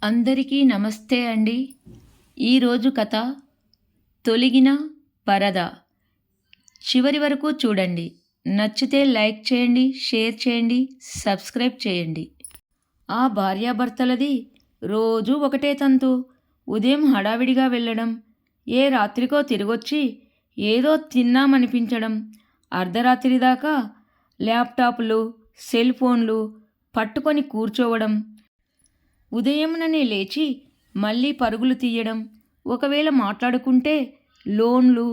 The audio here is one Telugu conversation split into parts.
అందరికీ నమస్తే అండి. ఈరోజు కథ తొలగిన పరద. చివరి వరకు చూడండి. నచ్చితే లైక్ చేయండి, షేర్ చేయండి, సబ్స్క్రైబ్ చేయండి. ఆ భార్యాభర్తలది రోజూ ఒకటే తంతు. ఉదయం హడావిడిగా వెళ్ళడం, ఏ రాత్రికో తిరిగొచ్చి ఏదో తిన్నామనిపించడం, అర్ధరాత్రి దాకా ల్యాప్టాప్లు, సెల్ ఫోన్లు పట్టుకొని కూర్చోవడం, ఉదయముననే లేచి మళ్ళీ పరుగులు తీయడం. ఒకవేళ మాట్లాడుకుంటే లోన్లు,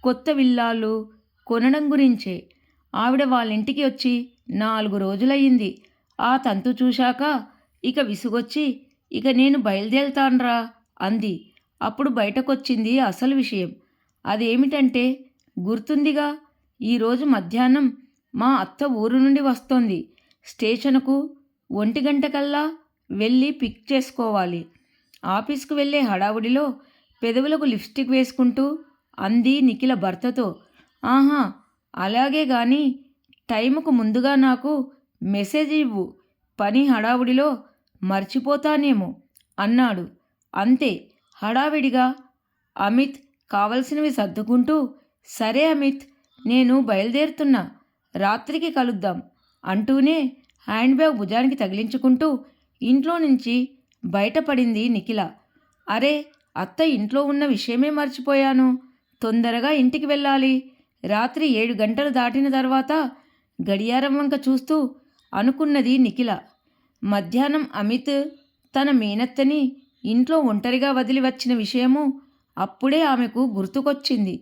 కొత్త విల్లాలు కొనడం గురించే. ఆవిడ వాళ్ళింటికి వచ్చి 4 రోజులయ్యింది. ఆ తంతు చూశాక ఇక విసుగొచ్చి ఇక నేను బయలుదేరుతాన్రా అంది. అప్పుడు బయటకొచ్చింది అసలు విషయం. అదేమిటంటే గుర్తుందిగా, ఈరోజు మధ్యాహ్నం మా అత్త ఊరు నుండి వస్తోంది. స్టేషనుకు 1 గంటకల్లా వెళ్ళి పిక్ చేసుకోవాలి. ఆఫీస్కు వెళ్ళే హడావుడిలో పెదవులకు లిప్స్టిక్ వేసుకుంటూ అంది నిఖిల భర్తతో. ఆహా, అలాగే గాని టైముకు ముందుగా నాకు మెసేజ్ ఇవ్వు, పని హడావుడిలో మర్చిపోతానేమో అన్నాడు. అంతే హడావిడిగా అమిత్ కావలసినవి సర్దుకుంటూ, సరే అమిత్, నేను బయలుదేరుతున్నా, రాత్రికి కలుద్దాం అంటూనే హ్యాండ్ బ్యాగ్ భుజానికి తగిలించుకుంటూ ఇంట్లో నుంచి బయటపడింది నిఖిల. అరే, అత్త ఇంట్లో ఉన్న విషయమే మర్చిపోయాను, తొందరగా ఇంటికి వెళ్ళాలి. రాత్రి 7 గంటలు దాటిన తర్వాత గడియారం వంక చూస్తూ అనుకున్నది నిఖిల. మధ్యాహ్నం అమిత్ తన మేనత్తని ఇంట్లో ఒంటరిగా వదిలి వచ్చిన విషయము అప్పుడే ఆమెకు గుర్తుకొచ్చింది.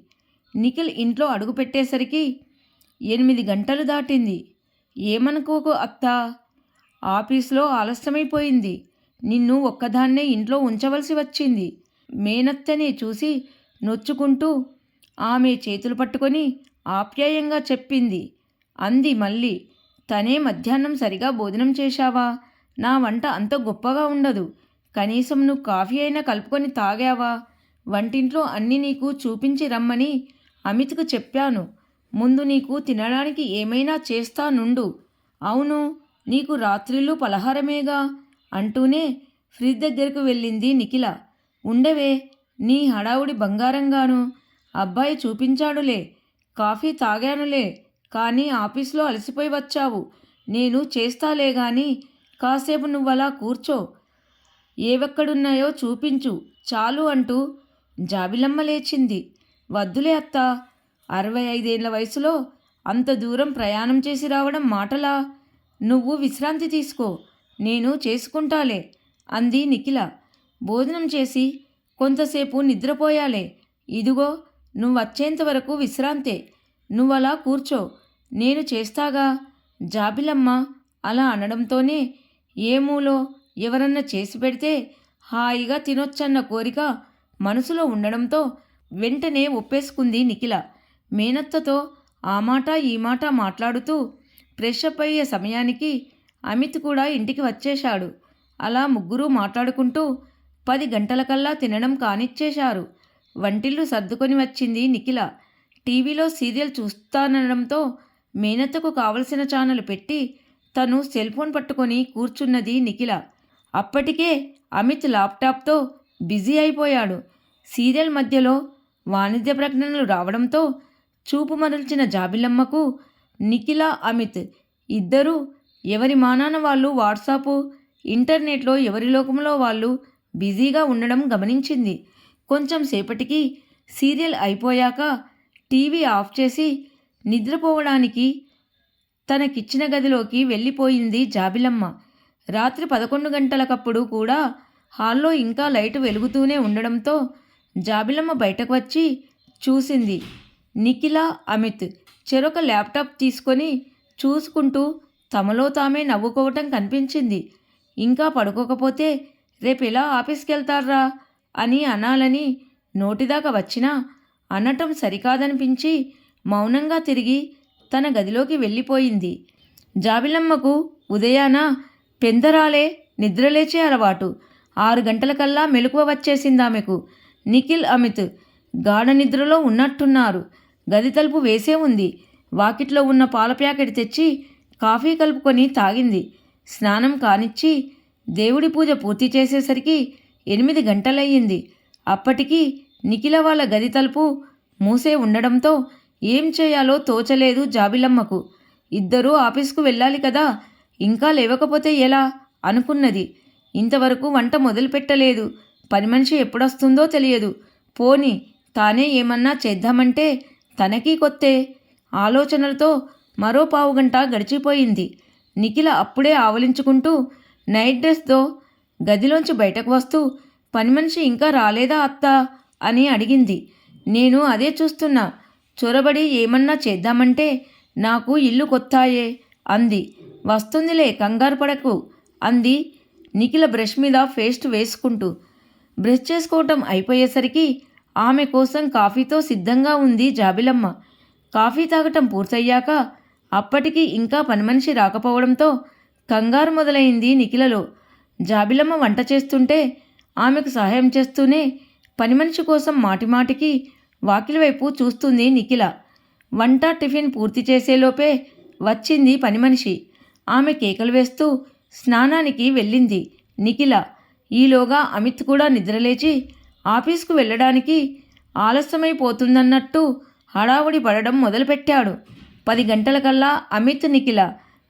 నిఖిల్ ఇంట్లో అడుగుపెట్టేసరికి 8 గంటలు దాటింది. ఏమనుకోకు అత్తా, ఆఫీసులో ఆలస్యమైపోయింది, నిన్ను ఒక్కదాన్నే ఇంట్లో ఉంచవలసి వచ్చింది. మేనత్తనే చూసి నొచ్చుకుంటూ ఆమె చేతులు పట్టుకొని ఆప్యాయంగా చెప్పింది. అంది మళ్ళీ. తనే మధ్యాహ్నం సరిగా భోజనం చేశావా? నా వంట అంత గొప్పగా ఉండదు, కనీసం నువ్వు కాఫీ అయినా కలుపుకొని తాగావా? వంటింట్లో అన్నీ నీకు చూపించి రమ్మని అమిత్కు చెప్పాను. ముందు నీకు తినడానికి ఏమైనా చేస్తానుండు. అవును, నీకు రాత్రిళ్ళు పలహారమేగా అంటూనే ఫ్రిడ్జ్ దగ్గరకు వెళ్ళింది నిఖిల. ఉండవే, నీ హడావుడి బంగారంగాను. అబ్బాయి చూపించాడులే, కాఫీ తాగానులే, కానీ ఆఫీసులో అలసిపోయి వచ్చావు. నేను చేస్తాలే గాని కాసేపు నువ్వలా కూర్చో, ఏవెక్కడున్నాయో చూపించు చాలు అంటూ జాబిలమ్మ లేచింది. వద్దులే అత్తా, 65 ఏళ్ల వయసులో అంత దూరం ప్రయాణం చేసి రావడం మాటలా? నువ్వు విశ్రాంతి తీసుకో, నేను చేసుకుంటాలే అంది నిఖిల. భోజనం చేసి కొంతసేపు నిద్రపోయాలే. ఇదిగో, నువ్వొచ్చేంత వరకు విశ్రాంతే. నువ్వలా కూర్చో, నేను చేస్తాగా. జాబిలమ్మ అలా అనడంతోనే ఏమూలో ఎవరన్నా చేసి పెడితే హాయిగా తినొచ్చన్న కోరిక మనసులో ఉండడంతో వెంటనే ఒప్పేసుకుంది నిఖిల. మేనత్తతో ఆ మాట ఈ మాట మాట్లాడుతూ ఫ్రెషప్ అయ్యే సమయానికి అమిత్ కూడా ఇంటికి వచ్చేశాడు. అలా ముగ్గురూ మాట్లాడుకుంటూ 10 గంటలకల్లా తినడం కానిచ్చేశారు. వంటిల్లు సర్దుకొని వచ్చింది నిఖిల. టీవీలో సీరియల్ చూస్తానడంతో మేనత్తకు కావలసిన ఛానల్ పెట్టి తను సెల్ ఫోన్ పట్టుకొని కూర్చున్నది నిఖిల. అప్పటికే అమిత్ ల్యాప్టాప్తో బిజీ అయిపోయాడు. సీరియల్ మధ్యలో వాణిజ్య ప్రకటనలు రావడంతో చూపు మరల్చిన జాబిలమ్మకు నిఖిల, అమిత్ ఇద్దరూ ఎవరి మానాన వాళ్ళు వాట్సాపు, ఇంటర్నెట్లో ఎవరి లోకంలో వాళ్ళు బిజీగా ఉండడం గమనించింది. కొంచెం సేపటికి సీరియల్ అయిపోయాక టీవీ ఆఫ్ చేసి నిద్రపోవడానికి తనకిచ్చిన గదిలోకి వెళ్ళిపోయింది జాబిలమ్మ. రాత్రి 11 గంటలకప్పుడు కూడా హాల్లో ఇంకా లైటు వెలుగుతూనే ఉండడంతో జాబిలమ్మ బయటకు వచ్చి చూసింది. నిఖిల, అమిత్ చెరొక ల్యాప్టాప్ తీసుకొని చూసుకుంటూ తమలో తామే నవ్వుకోవటం కనిపించింది. ఇంకా పడుకోకపోతే రేపెలా ఆఫీస్కి వెళ్తారా అని అనాలని నోటిదాకా వచ్చినా అనటం సరికాదనిపించి మౌనంగా తిరిగి తన గదిలోకి వెళ్ళిపోయింది. జాబిలమ్మకు ఉదయాన పెందరాలే నిద్రలేచే అలవాటు. 6 గంటలకల్లా మెలకువ వచ్చేసిందామెకు. నిఖిల్, అమిత్ గాఢ నిద్రలో ఉన్నట్టున్నారు. గది తలుపు వేసే ఉంది. వాకిట్లో ఉన్న పాల ప్యాకెట్ తెచ్చి కాఫీ కలుపుకొని తాగింది. స్నానం కానిచ్చి దేవుడి పూజ పూర్తి చేసేసరికి 8 గంటలయ్యింది. అప్పటికి నిఖిల వాళ్ళ గది తలుపు మూసే ఉండడంతో ఏం చేయాలో తోచలేదు జాబిలమ్మకు. ఇద్దరూ ఆఫీస్కు వెళ్ళాలి కదా, ఇంకా లేవకపోతే ఎలా అనుకున్నది. ఇంతవరకు వంట మొదలుపెట్టలేదు. పని మనిషి ఎప్పుడొస్తుందో తెలియదు. పోని తానే ఏమన్నా చేద్దామంటే తనకీ కొత్తే. ఆలోచనలతో మరో పావుగంట గడిచిపోయింది. నిఖిల అప్పుడే ఆవలించుకుంటూ నైట్ డ్రెస్తో గదిలోంచి బయటకు వస్తూ, పని మనిషి ఇంకా రాలేదా అత్తా అని అడిగింది. నేను అదే చూస్తున్నా. చొరబడి ఏమన్నా చేద్దామంటే నాకు ఇల్లు కొత్తాయే అంది. వస్తుందిలే, కంగారు పడకు అంది నిఖిల బ్రష్ మీద పేస్ట్ వేసుకుంటూ. బ్రష్ చేసుకోవటం అయిపోయేసరికి ఆమె కోసం కాఫీతో సిద్ధంగా ఉంది జాబిలమ్మ. కాఫీ తాగటం పూర్తయ్యాక అప్పటికి ఇంకా పని మనిషి రాకపోవడంతో కంగారు మొదలైంది నిఖిలలో. జాబిలమ్మ వంట చేస్తుంటే ఆమెకు సహాయం చేస్తూనే పని మనిషి కోసం మాటిమాటికి వాకిలి వైపు చూస్తుంది నిఖిల. వంట టిఫిన్ పూర్తి చేసేలోపే వచ్చింది పని మనిషి. ఆమె కేకలు వేస్తూ స్నానానికి వెళ్ళింది నిఖిల. ఈలోగా అమిత్ కూడా నిద్రలేచి ఆఫీస్కు వెళ్ళడానికి ఆలస్యమైపోతుందన్నట్టు హడావుడి పడడం మొదలుపెట్టాడు. 10 గంటలకల్లా అమిత్ నిఖిల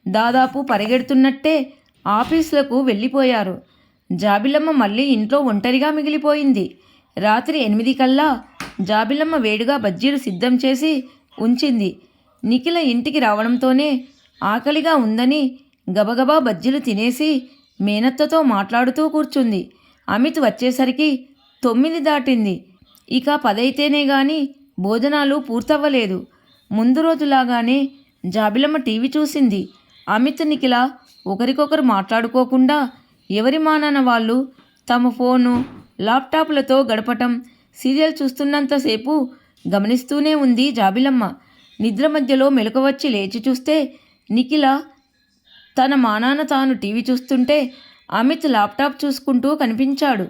దాదాపు పరిగెడుతున్నట్టే ఆఫీసులకు వెళ్ళిపోయారు. జాబిలమ్మ మళ్ళీ ఇంట్లో ఒంటరిగా మిగిలిపోయింది. రాత్రి 8 కల్లా జాబిలమ్మ వేడిగా బజ్జీలు సిద్ధం చేసి ఉంచింది. నిఖిల ఇంటికి రావడంతోనే ఆకలిగా ఉందని గబగబా బజ్జీలు తినేసి మేనత్తతో మాట్లాడుతూ కూర్చుంది. అమిత్ వచ్చేసరికి 9 దాటింది. ఇక 10 అయితేనే గాని భోజనాలు పూర్తవ్వలేదు. ముందు రోజులాగానే జాబిలమ్మ టీవీ చూసింది. అమిత్ నిఖిల ఒకరికొకరు మాట్లాడుకోకుండా ఎవరి మానాన వాళ్ళు తమ ఫోను ల్యాప్టాప్లతో గడపటం, సీరియల్ చూస్తున్నంతసేపు గమనిస్తూనే ఉంది జాబిలమ్మ. నిద్ర మధ్యలో మెలకువచ్చి లేచి చూస్తే నిఖిల తన మానాన తాను టీవీ చూస్తుంటే అమిత్ ల్యాప్టాప్ చూసుకుంటూ కనిపించాడు.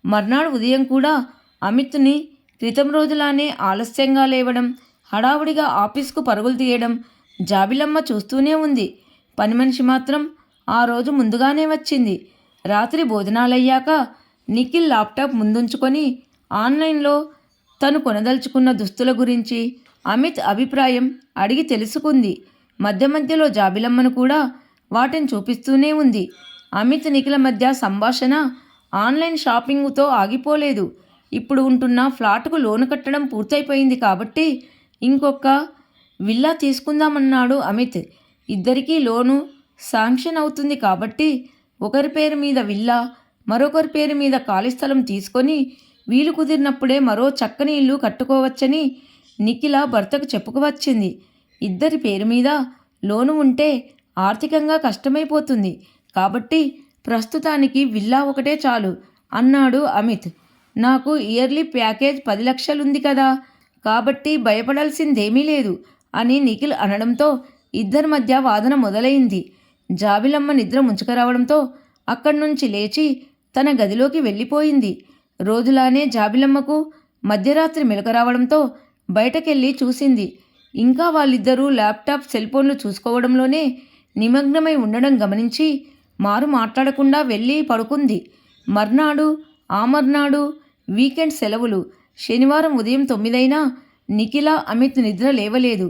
మర్నాడు ఉదయం కూడా అమిత్ని క్రితం రోజులానే ఆలస్యంగా లేవడం, హడావుడిగా ఆఫీస్కు పరుగులు తీయడం జాబిలమ్మ చూస్తూనే ఉంది. పని మనిషి మాత్రం ఆ రోజు ముందుగానే వచ్చింది. రాత్రి భోజనాలయ్యాక నిఖిల్ ల్యాప్టాప్ ముందుంచుకొని ఆన్లైన్లో తను కొనదలుచుకున్న దుస్తుల గురించి అమిత్ అభిప్రాయం అడిగి తెలుసుకుంది. మధ్య మధ్యలో జాబిలమ్మను కూడా వాటిని చూపిస్తూనే ఉంది. అమిత్ నిఖిల మధ్య సంభాషణ ఆన్లైన్ షాపింగ్తో ఆగిపోలేదు. ఇప్పుడు ఉంటున్న ఫ్లాట్కు లోను కట్టడం పూర్తయిపోయింది కాబట్టి ఇంకొక విల్లా తీసుకుందామన్నాడు అమిత్. ఇద్దరికీ లోను శాంక్షన్ అవుతుంది కాబట్టి ఒకరి పేరు మీద విల్లా, మరొకరి పేరు మీద ఖాళీ స్థలం తీసుకొని వీలు కుదిరినప్పుడే మరో చక్కని ఇల్లు కట్టుకోవచ్చని నిఖిల భర్తకు చెప్పుకువచ్చింది. ఇద్దరి పేరు మీద లోను ఉంటే ఆర్థికంగా కష్టమైపోతుంది కాబట్టి ప్రస్తుతానికి విల్లా ఒకటే చాలు అన్నాడు అమిత్. నాకు ఇయర్లీ ప్యాకేజ్ 10 లక్షలుంది కదా, కాబట్టి భయపడాల్సిందేమీ లేదు అని నిఖిల్ అనడంతో ఇద్దరి మధ్య వాదన మొదలైంది. జాబిలమ్మ నిద్ర ముంచుకురావడంతో అక్కడి నుంచి లేచి తన గదిలోకి వెళ్ళిపోయింది. రోజులానే జాబిలమ్మకు మధ్యరాత్రి మెలకు రావడంతో బయటకెళ్ళి చూసింది. ఇంకా వాళ్ళిద్దరూ ల్యాప్టాప్, సెల్ఫోన్లు చూసుకోవడంలోనే నిమగ్నమై ఉండడం గమనించి మారు మాట్లాడకుండా వెళ్ళి పడుకుంది. మర్నాడు, ఆ మర్నాడు వీకెండ్ సెలవులు. శనివారం ఉదయం 9 అయినా నిఖిల, అమిత్ నిద్ర లేవలేదు.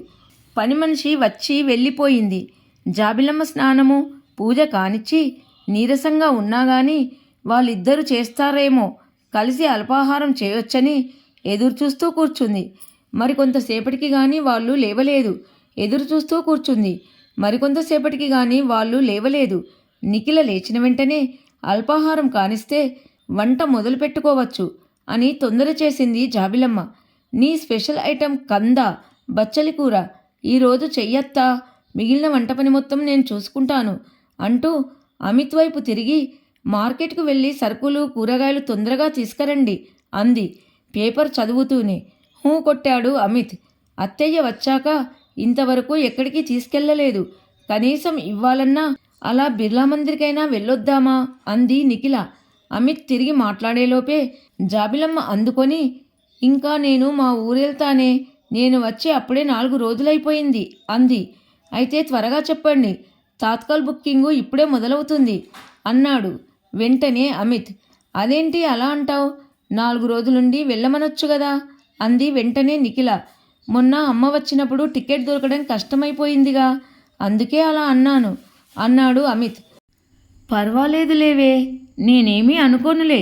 పని మనిషి వచ్చి వెళ్ళిపోయింది. జాబిలమ్మ స్నానము, పూజ కానిచ్చి నీరసంగా ఉన్నా గాని వాళ్ళిద్దరూ చేస్తారేమో కలిసి అల్పాహారం చేయొచ్చని ఎదురుచూస్తూ కూర్చుంది. మరికొంతసేపటికి గాని వాళ్ళు లేవలేదు. ఎదురుచూస్తూ కూర్చుంది. మరికొంతసేపటికి గాని వాళ్ళు లేవలేదు. నిఖిల లేచిన వెంటనే అల్పాహారం కానిస్తే వంట మొదలు పెట్టుకోవచ్చు అని తొందర చేసింది జాబిలమ్మ. నీ స్పెషల్ ఐటెం కంద, బచ్చలి కూర ఈరోజు చెయ్యత్తా, మిగిలిన వంట పని మొత్తం నేను చూసుకుంటాను అంటూ అమిత్ వైపు తిరిగి మార్కెట్కు వెళ్ళి సరుకులు, కూరగాయలు తొందరగా తీసుకురండి అంది పేపర్ చదువుతూనే. హూ కొట్టాడు అమిత్. అత్తయ్య వచ్చాక ఇంతవరకు ఎక్కడికి తీసుకెళ్లలేదు. కనీసం ఇవ్వాలన్నా అలా బిర్లా మందిర్కైనా వెళ్ళొద్దామా అంది నిఖిల. అమిత్ తిరిగి మాట్లాడేలోపే జాబిలమ్మ అందుకొని, ఇంకా నేను మా ఊరెళ్తానే, నేను వచ్చి అప్పుడే 4 రోజులైపోయింది అంది. అయితే త్వరగా చెప్పండి, తాత్కాల్ బుకింగు ఇప్పుడే మొదలవుతుంది అన్నాడు. వెంటనే అమిత్, అదేంటి అలా అంటావు? 4 రోజులుండి వెళ్ళమనొచ్చు కదా అంది వెంటనే నిఖిల. మొన్న అమ్మ వచ్చినప్పుడు టికెట్ దొరకడం కష్టమైపోయిందిగా, అందుకే అలా అన్నాను అన్నాడు అమిత్. పర్వాలేదులేవే, నేనేమీ అనుకోనులే.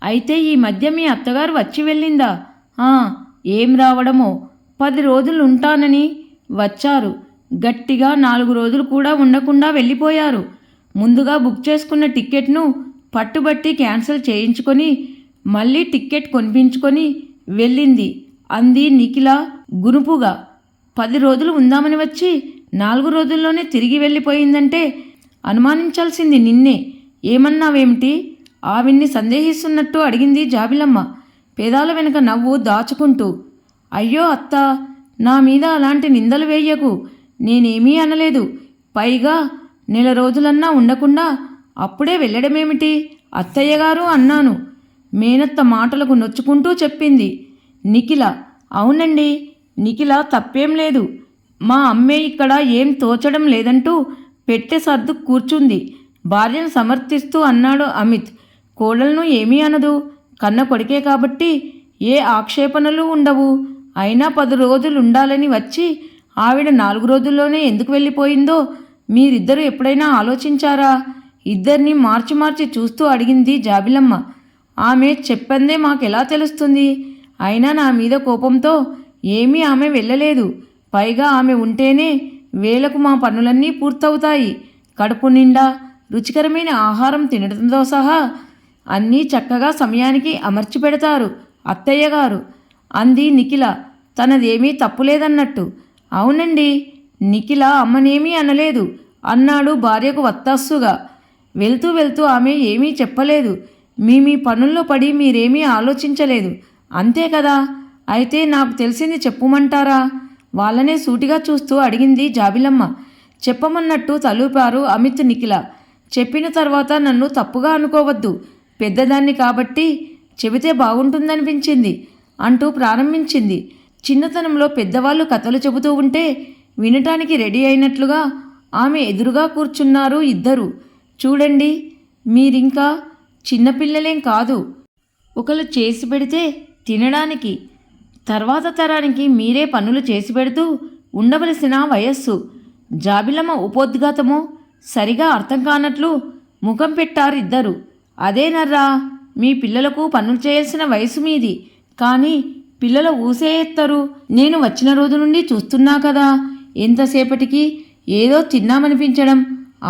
అయితే ఈ మధ్య మీ అత్తగారు వచ్చి వెళ్ళిందా? ఏం రావడమో, 10 రోజులు ఉంటానని వచ్చారు. గట్టిగా 4 రోజులు కూడా ఉండకుండా వెళ్ళిపోయారు. ముందుగా బుక్ చేసుకున్న టిక్కెట్ను పట్టుబట్టి క్యాన్సిల్ చేయించుకొని మళ్ళీ టిక్కెట్ కొనిపించుకొని వెళ్ళింది అంది నిఖిల గునుపుగా. 10 రోజులు ఉందామని వచ్చి 4 రోజుల్లోనే తిరిగి వెళ్ళిపోయిందంటే అనుమానించాల్సింది నిన్నే. ఏమన్నావేమిటి? ఆవిడ్ని సందేహిస్తున్నట్టు అడిగింది జాబిలమ్మ, పేదాల వెనుక నవ్వు దాచుకుంటూ. అయ్యో అత్త, నా మీద అలాంటి నిందలు వేయకు. నేనేమీ అనలేదు. పైగా 4 రోజులన్నా ఉండకుండా అప్పుడే వెళ్ళడమేమిటి అత్తయ్యగారు అన్నాను. మేనత్త మాటలకు నొచ్చుకుంటూ చెప్పింది నిఖిల. అవునండి, నిఖిల తప్పేం లేదు. మా అమ్మే ఇక్కడ ఏం తోచడం లేదంటూ పెట్టె సర్దు కూర్చుంది భార్యను సమర్థిస్తూ అన్నాడు అమిత్. కోడలను ఏమీ అనదు, కన్న కొడుకే కాబట్టి ఏ ఆక్షేపణలు ఉండవు. అయినా 10 రోజులు ఉండాలని వచ్చి ఆవిడ 4 రోజుల్లోనే ఎందుకు వెళ్ళిపోయిందో మీరిద్దరూ ఎప్పుడైనా ఆలోచించారా? ఇద్దరిని మార్చి మార్చి చూస్తూ అడిగింది జాబిలమ్మ. ఆమె చెప్పందే మాకెలా తెలుస్తుంది? అయినా నా మీద కోపంతో ఏమీ ఆమె వెళ్ళలేదు. పైగా ఆమె ఉంటేనే వేళకు మా పనులన్నీ పూర్తవుతాయి. కడుపు నిండా రుచికరమైన ఆహారం తినడంతో సహా అన్నీ చక్కగా సమయానికి అమర్చి పెడతారు అత్తయ్యగారు అంది నిఖిల తనదేమీ తప్పులేదన్నట్టు. అవునండి, నిఖిల అమ్మనేమీ అనలేదు అన్నాడు భార్యకు వత్తాస్సుగా. వెళ్తూ వెళ్తూ ఆమె ఏమీ చెప్పలేదు. మీ పనుల్లో పడి మీరేమీ ఆలోచించలేదు, అంతే కదా? అయితే నాకు తెలిసింది చెప్పుమంటారా? వాళ్ళనే సూటిగా చూస్తూ అడిగింది జాబిలమ్మ. చెప్పమన్నట్టు తలూపారు అమిత్ నిఖిల. చెప్పిన తర్వాత నన్ను తప్పుగా అనుకోవద్దు, పెద్దదాన్ని కాబట్టి చెబితే బాగుంటుందనిపించింది అంటూ ప్రారంభించింది. చిన్నతనంలో పెద్దవాళ్ళు కథలు చెబుతూ ఉంటే వినటానికి రెడీ అయినట్లుగా ఆమె ఎదురుగా కూర్చున్నారు ఇద్దరు. చూడండి, మీరింకా చిన్నపిల్లలేం కాదు. ఒకరు చేసి పెడితే తినడానికి, తర్వాత తరానికి మీరే పనులు చేసి పెడుతూ ఉండవలసిన వయస్సు. జాబిలమ్మ ఉపోద్ఘాతమో సరిగా అర్థం కానట్లు ముఖం పెట్టారిద్దరు. అదేనర్రా, మీ పిల్లలకు పనులు చేయాల్సిన వయసు మీది, కానీ పిల్లలు ఊసే ఎత్తరు. నేను వచ్చిన రోజు నుండి చూస్తున్నా కదా, ఎంతసేపటికి ఏదో తిన్నామనిపించడం,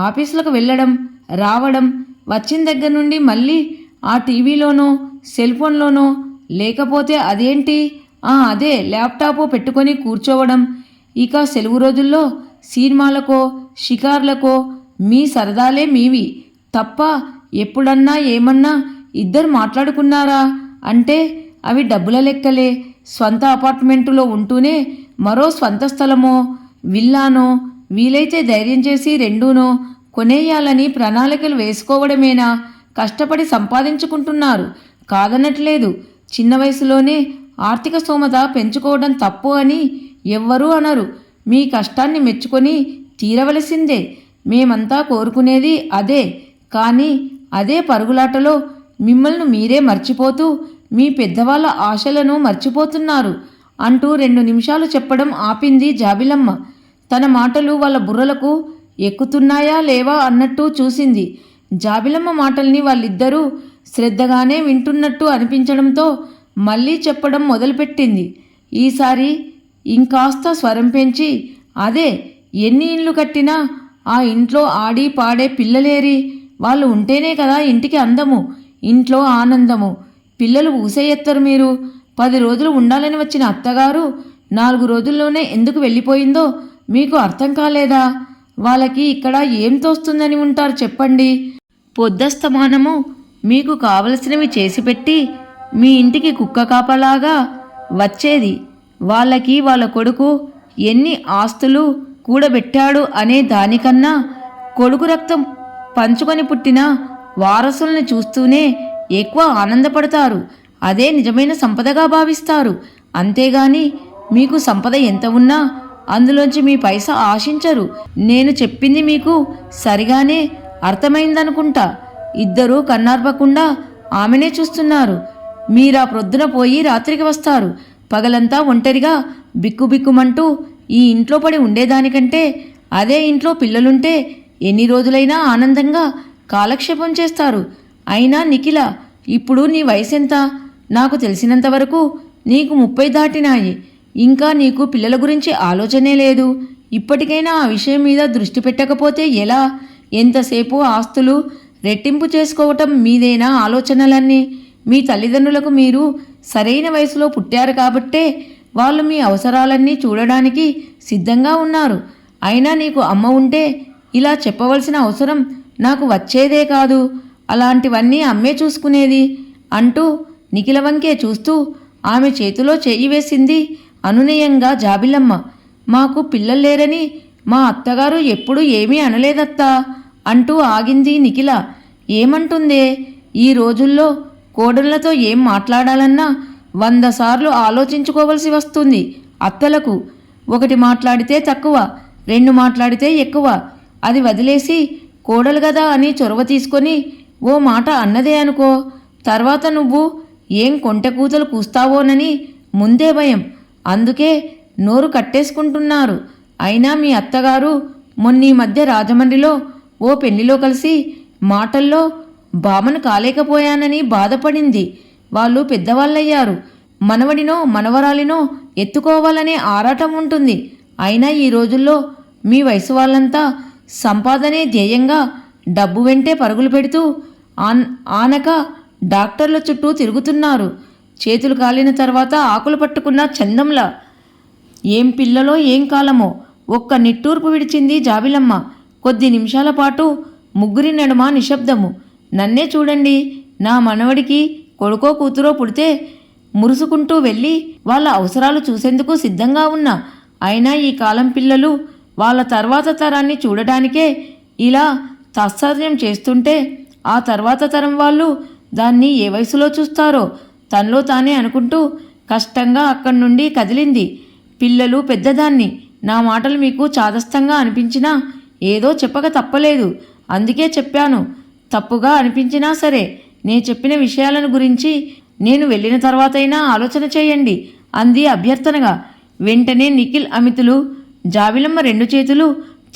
ఆఫీసులకు వెళ్ళడం రావడం, వచ్చిన దగ్గర నుండి మళ్ళీ ఆ టీవీలోనో సెల్ఫోన్లోనో లేకపోతే అదేంటి అదే ల్యాప్టాప్ పెట్టుకొని కూర్చోవడం. ఇక సెలవు రోజుల్లో సినిమాలకో షికార్లకో మీ సరదాలే మీవి తప్ప ఎప్పుడన్నా ఏమన్నా ఇద్దరు మాట్లాడుకున్నారా అంటే అవి డబ్బుల లెక్కలే. స్వంత అపార్ట్మెంటులో ఉంటూనే మరో స్వంత స్థలమో విల్లానో వీలైతే ధైర్యం చేసి రెండూనో కొనేయాలని ప్రణాళికలు వేసుకోవడమేనా? కష్టపడి సంపాదించుకుంటున్నారు, కాదనట్లేదు. చిన్న వయసులోనే ఆర్థిక స్తోమత పెంచుకోవడం తప్పు అని ఎవ్వరూ అనరు. మీ కష్టాన్ని మెచ్చుకొని తీరవలసిందే. మేమంతా కోరుకునేది అదే. కానీ అదే పరుగులాటలో మిమ్మల్ని మీరే మర్చిపోతూ మీ పెద్దవాళ్ళ ఆశలను మర్చిపోతున్నారు అంటూ 2 నిమిషాలు చెప్పడం ఆపింది జాబిలమ్మ. తన మాటలు వాళ్ళ బుర్రలకు ఎక్కుతున్నాయా లేవా అన్నట్టు చూసింది. జాబిలమ్మ మాటల్ని వాళ్ళిద్దరూ శ్రద్ధగానే వింటున్నట్టు అనిపించడంతో మళ్ళీ చెప్పడం మొదలుపెట్టింది. ఈసారి ఇంకాస్త స్వరం పెంచి, అదే, ఎన్ని ఇండ్లు కట్టినా ఆ ఇంట్లో ఆడి పాడే పిల్లలేరి? వాళ్ళు ఉంటేనే కదా ఇంటికి అందము, ఇంట్లో ఆనందము. పిల్లలు ఊసేయెత్తరు మీరు. 10 రోజులు ఉండాలని వచ్చిన అత్తగారు 4 రోజుల్లోనే ఎందుకు వెళ్ళిపోయిందో మీకు అర్థం కాలేదా? వాళ్ళకి ఇక్కడ ఏం తోస్తుందని ఉంటారు చెప్పండి? పొద్దస్తమానము మీకు కావలసినవి చేసిపెట్టి మీ ఇంటికి కుక్క కాపలాగా వచ్చేది. వాళ్ళకి వాళ్ళ కొడుకు ఎన్ని ఆస్తులు కూడబెట్టాడు అనే దానికన్నా కొడుకు రక్తం పంచుకొని పుట్టిన వారసుల్ని చూస్తూనే ఎక్కువ ఆనందపడతారు. అదే నిజమైన సంపదగా భావిస్తారు. అంతేగాని మీకు సంపద ఎంత ఉన్నా అందులోంచి మీ పైసా ఆశించరు. నేను చెప్పింది మీకు సరిగానే అర్థమైందనుకుంటా. ఇద్దరూ కన్నార్పకుండా ఆమెనే చూస్తున్నారు. మీరా ప్రొద్దున పోయి రాత్రికి వస్తారు. పగలంతా ఒంటరిగా బిక్కుబిక్కుమంటూ ఈ ఇంట్లో పడి ఉండేదానికంటే అదే ఇంట్లో పిల్లలుంటే ఎన్ని రోజులైనా ఆనందంగా కాలక్షేపం చేస్తారు. అయినా నిఖిల, ఇప్పుడు నీ వయసెంత? నాకు తెలిసినంతవరకు నీకు 30 దాటినాయి. ఇంకా నీకు పిల్లల గురించి ఆలోచనే లేదు. ఇప్పటికైనా ఆ విషయం మీద దృష్టి పెట్టకపోతే ఎలా? ఎంతసేపు ఆస్తులు రెట్టింపు చేసుకోవటం మీదేనా ఆలోచనలన్నీ? మీ తల్లిదండ్రులకు మీరు సరైన వయసులో పుట్టారు కాబట్టే వాళ్ళు మీ అవసరాలన్నీ చూడడానికి సిద్ధంగా ఉన్నారు. అయినా నీకు అమ్మ ఉంటే ఇలా చెప్పవలసిన అవసరం నాకు వచ్చేదే కాదు. అలాంటివన్నీ అమ్మే చూసుకునేది అంటూ నిఖిల వంకే చూస్తూ ఆమె చేతిలో చెయ్యి వేసింది అనునయంగా జాబిలమ్మ. మాకు పిల్లలు లేరని మా అత్తగారు ఎప్పుడూ ఏమీ అనలేదత్తా అంటూ ఆగింది నిఖిల. ఏమంటుందే? ఈ రోజుల్లో కోడళ్లతో ఏం మాట్లాడాలన్నా 100 సార్లు ఆలోచించుకోవలసి వస్తుంది అత్తలకు. ఒకటి మాట్లాడితే తక్కువ, 2 మాట్లాడితే ఎక్కువ. అది వదిలేసి కోడలు గదా అని చొరవ తీసుకొని ఓ మాట అన్నదే అనుకో, తర్వాత నువ్వు ఏం కొంటె కూతలు కూస్తావోనని ముందే భయం. అందుకే నోరు కట్టేసుకుంటున్నారు. అయినా మీ అత్తగారు మొన్నీ మధ్య రాజమండ్రిలో ఓ పెళ్లిలో కలిసి మాటల్లో బామను కాలేకపోయానని బాధపడింది. వాళ్ళు పెద్దవాళ్ళయ్యారు. మనవడినో మనవరాలినో ఎత్తుకోవాలనే ఆరాటం ఉంటుంది. అయినా ఈ రోజుల్లో మీ వయసు వాళ్ళంతా సంపాదనే ధ్యేయంగా డబ్బు వెంటే పరుగులు పెడుతూ ఆనక డాక్టర్ల చుట్టూ తిరుగుతున్నారు. చేతులు కాలిన తర్వాత ఆకులు పట్టుకున్న చందంలా. ఏం పిల్లలో ఏం కాలమో ఒక్క నిట్టూర్పు విడిచింది జాబిలమ్మ. కొద్ది నిమిషాల పాటు ముగ్గురి నడుమ నిశ్శబ్దము. నన్నే చూడండి, నా మనవడికి కొడుకో కూతురో పుడితే మురుసుకుంటూ వెళ్ళి వాళ్ళ అవసరాలు చూసేందుకు సిద్ధంగా ఉన్నా. అయినా ఈ కాలం పిల్లలు వాళ్ళ తర్వాత తరాన్ని చూడటానికే ఇలా తాత్సర్యం చేస్తుంటే ఆ తర్వాత తరం వాళ్ళు దాన్ని ఏ వయసులో చూస్తారో తనలో తానే అనుకుంటూ కష్టంగా అక్కడి నుండి కదిలింది. పిల్లలు పెద్దదాన్ని. నా మాటలు మీకు చాదస్తంగా అనిపించినా ఏదో చెప్పక తప్పలేదు. అందుకే చెప్పాను. తప్పుగా అనిపించినా సరే నేను చెప్పిన విషయాలను గురించి నేను వెళ్ళిన తర్వాతైనా ఆలోచన చేయండి అంది అభ్యర్థనగా. వెంటనే నిఖిల్ అమితులు జాబిలమ్మ 2 చేతులు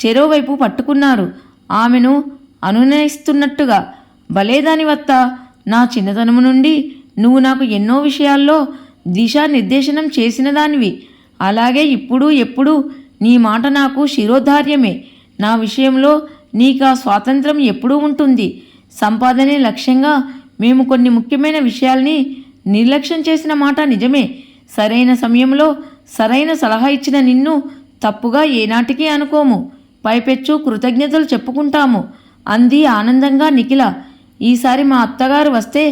చెరోవైపు పట్టుకున్నారు. ఆమెను అనునయిస్తున్నట్టుగా. భలేదానివత్త, నా చిన్నతనము నుండి నువ్వు నాకు ఎన్నో విషయాల్లో దిశానిర్దేశనం చేసిన దానివి. అలాగే ఇప్పుడు ఎప్పుడు నీ మాట నాకు శిరోధార్యమే. నా విషయంలో నీకా స్వాతంత్రం ఎప్పుడూ ఉంటుంది. సంపాదనే లక్ష్యంగా మేము కొన్ని ముఖ్యమైన విషయాల్ని నిర్లక్ష్యం చేసిన మాట నిజమే. సరైన సమయంలో సరైన సలహా ఇచ్చిన నిన్ను తప్పుగా ఏనాటికి అనుకోము. పైపెచ్చు కృతజ్ఞతలు చెప్పుకుంటాము అంది ఆనందంగా నిఖిల. ఈసారి మా అత్తగారు వస్తే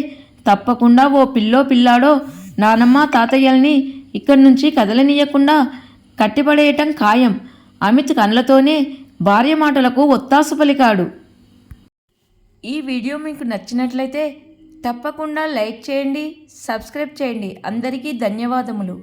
తప్పకుండా ఓ పిల్లాడో నానమ్మ తాతయ్యల్ని ఇక్కడి నుంచి కదలనీయకుండా కట్టిపడేయటం ఖాయం. అమిత్ కళ్ళతోనే భార్య మాటలకు ఒత్తాసు పలికాడు. ఈ వీడియో మీకు నచ్చినట్లయితే తప్పకుండా లైక్ చేయండి, సబ్స్క్రైబ్ చేయండి. అందరికీ ధన్యవాదములు.